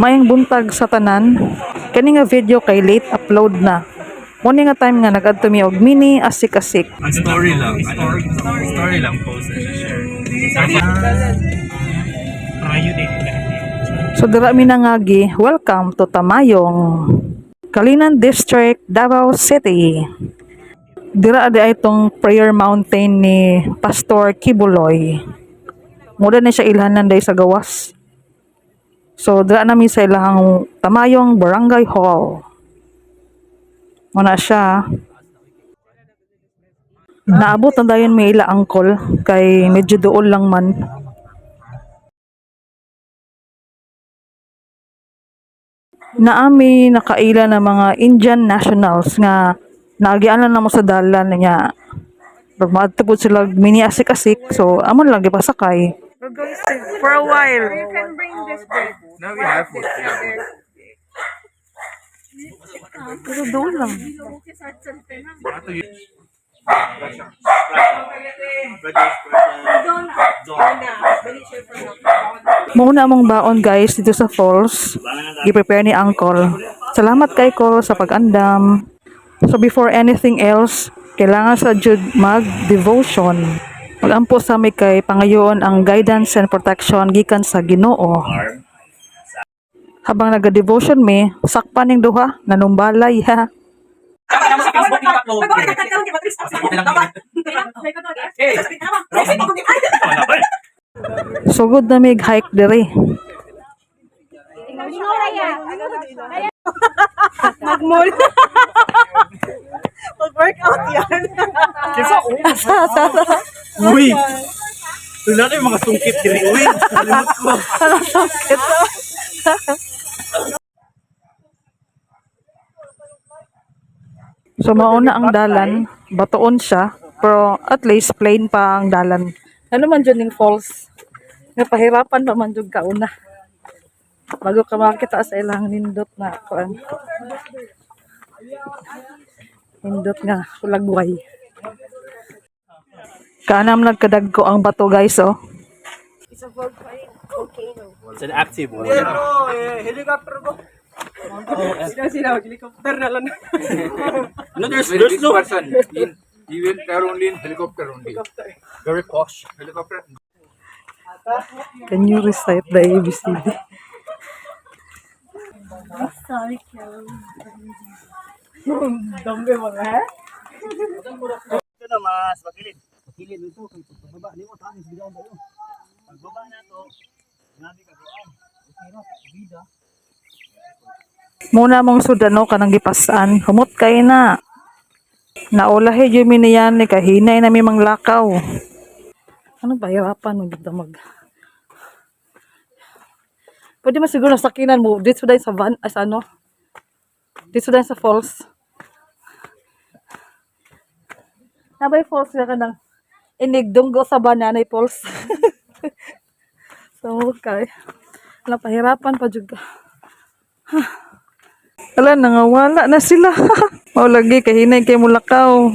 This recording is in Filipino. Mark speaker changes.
Speaker 1: Mayang buntag sa tanan. Kani nga video kay late upload na. Muni nga time nga nag-adto mi og mini asik-asik.
Speaker 2: Story lang. Story lang post na siya share.
Speaker 1: So dira mi nangagi, welcome to Tamayong, Kalinan District, Davao City. Dira adi ay itong prayer mountain ni Pastor Kibuloy. Muda na siya ilhanan day sa gawas. So dira namin sa ilahang Tamayong Barangay Hall. Muna siya. Naabot na dayon may ila angkol kay medyo dool lang man. Naami nakaila na mga Indian nationals nga nagianan na mo sa dalan niya. Pagmaadto po sila mini asik-asik, so amon lang gipasakay. We're going to for a while.
Speaker 3: You can bring this back.
Speaker 2: Now we have food.
Speaker 1: Pero doon lang. Muna mong baon guys dito sa falls. I-prepare ni Uncle. Salamat kay Col sa pag-andam. So before anything else, kailangan sa Jude mag-devotion. Mag-ampo sa may kay pangayoon ang guidance and protection gikan sa Ginoo. Habang nag-devotion me, sakpan ning duha, nanumbalay ha. Sugod na mig hike diri.
Speaker 3: Mag-mall. Mag-workout yan.
Speaker 2: Uy! Wala na yung mga sungkit diri. Uy! Salimot ko.
Speaker 1: Sungkit. So mauna ang dalan, batoon siya, pero at least plain pa ang dalan. Ano man dyan yung falls? Napahirapan pa man dyan kauna. Bago ka makita sa ilang nindot na kuan. Nindot nga, kulagway. Kaanam nagkadagko ang bato guys oh.
Speaker 3: It's a volcano.
Speaker 2: It's an active one.
Speaker 3: Helicopter ko. Sila, helicopter na lang.
Speaker 2: No, there's no person. You will there only in helicopter only. Very posh. Helicopter.
Speaker 1: Can you recite the ABCD?
Speaker 3: Sorry, Dambe mga ha?
Speaker 2: Ito na mas makilid. Makilid ito. Pagbaba, limot. Bigaw ba yun? Pagbaba na ito. Nabi ka doon. Hirap. Bida.
Speaker 1: Muna mong sudano ka nang gipasan, humot kay na. Naulahi yung miniyan ni kahinay na may manglakaw. Ano ba hirapan mo dito mag... Pwede mo siguro sakinan mo, dito dahil sa van, as ano? Dito dahil sa falls. Nabay falls ka nang inigdunggo sa bananay falls. So, okay. Wala, pahirapan pa juga. Wala, nangawala na sila. O lagi, kahinay kay mulakaw.